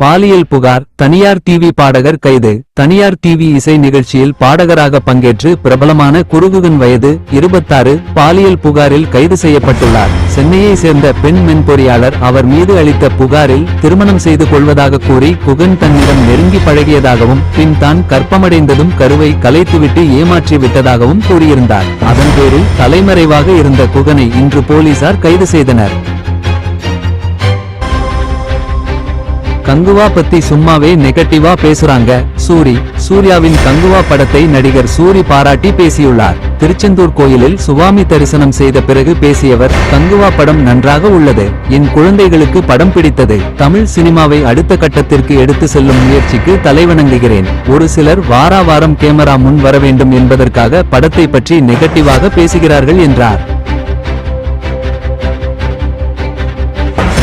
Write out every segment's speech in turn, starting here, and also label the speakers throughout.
Speaker 1: பாலியல் புகார் தனியார் டிவி பாடகர் கைது. தனியார் டிவி இசை நிகழ்ச்சியில் பாடகராக பங்கேற்று பிரபலமான குருகுகன் வயது 26 பாலியல் புகாரில் கைது செய்யப்பட்டுள்ளார். சென்னையை சேர்ந்த பெண் மென்பொறியாளர் அவர் மீது அளித்த புகாரில் திருமணம் செய்து கொள்வதாக கூறி குகன் தன்னிடம் நெருங்கி பழகியதாகவும் பின் தான் கர்ப்பமடைந்ததும் கருவை கலைத்துவிட்டு ஏமாற்றி விட்டதாகவும் கூறியிருந்தார். அதன் பேரில் தலைமறைவாக இருந்த குகனை இன்று போலீசார் கைது செய்தனர். கங்குவா பத்தி சும்மாவே நெகட்டிவா பேசுறாங்க. சூர்யாவின் கங்குவா படத்தை நடிகர் சூரி பாராட்டி பேசியுள்ளார். திருச்செந்தூர் கோயிலில் சுவாமி தரிசனம் செய்த பிறகு பேசியவர், கங்குவா படம் நன்றாக உள்ளது. என் குழந்தைகளுக்கு படம் பிடித்தது. தமிழ் சினிமாவை அடுத்த கட்டத்திற்கு எடுத்து செல்லும் முயற்சிக்கு தலைவணங்குகிறேன். ஒரு சிலர் வாரம் கேமரா முன் வர வேண்டும் என்பதற்காக படத்தை பற்றி நெகட்டிவாக பேசுகிறார்கள் என்றார்.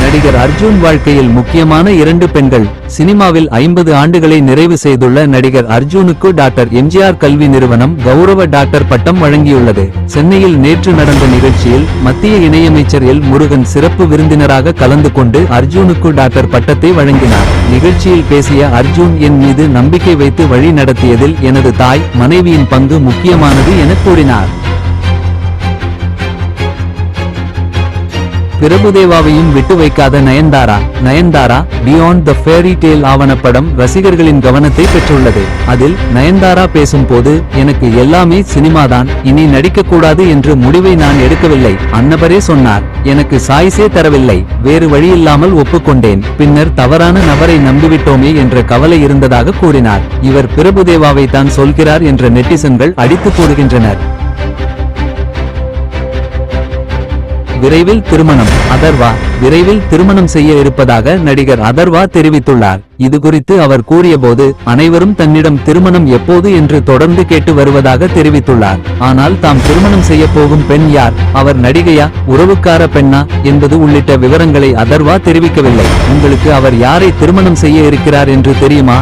Speaker 1: நடிகர் அர்ஜுன் வாழ்க்கையில் முக்கியமான 2 பெண்கள். சினிமாவில் 50 ஆண்டுகளை நிறைவு செய்துள்ள நடிகர் அர்ஜுனுக்கு டாக்டர் எம்ஜிஆர் கல்வி நிறுவனம் கௌரவ டாக்டர் பட்டம் வழங்கியுள்ளது. சென்னையில் நேற்று நடந்த நிகழ்ச்சியில் மத்திய இணையமைச்சர் எல் முருகன் சிறப்பு விருந்தினராக கலந்து கொண்டு அர்ஜுனுக்கு டாக்டர் பட்டத்தை வழங்கினார். நிகழ்ச்சியில் பேசிய அர்ஜுன், என் மீது நம்பிக்கை வைத்து வழி நடத்தியதில் எனது தாய், மனைவியின் பங்கு முக்கியமானது என கூறினார். பிரபுதேவாவையும் விட்டு வைக்காத Nayanthara beyond the fairy tale ஆவணப்படம் ரசிகர்களின் கவனத்தை பெற்றுள்ளது. அதில் நயன்தாரா பேசும்போது, எனக்கு எல்லாமே சினிமாதான், இனி நடிக்கக்கூடாது என்று முடிவை நான் எடுக்கவில்லை. அன்னபரே சொன்னார். எனக்கு சாய்ஸே தரவில்லை. வேறு வழியில்லாமல் ஒப்புக்கொண்டேன். பின்னர் தவறான நபரை நம்பிவிட்டோமே என்ற கவலை இருந்ததாக கூறினார். இவர் பிரபுதேவாவை தான் சொல்கிறார் என்ற நெட்டிசன்கள் அடித்து போடுகின்றனர். விரைவில் திருமணம். அதர்வா விரைவில் திருமணம் செய்ய இருப்பதாக நடிகர் அதர்வா தெரிவித்துள்ளார். இதுகுறித்து அவர் கூறியபோது, அனைவரும் தன்னிடம் திருமணம் எப்போது என்று தொடர்ந்து கேட்டு வருவதாக தெரிவித்துள்ளார். ஆனால் தாம் திருமணம் செய்ய போகும் பெண் யார், அவர் நடிகையா, உறவுக்கார பெண்ணா என்பது உள்ளிட்ட விவரங்களை அதர்வா தெரிவிக்கவில்லை. உங்களுக்கு அவர் யாரை திருமணம் செய்ய இருக்கிறார் என்று தெரியுமா?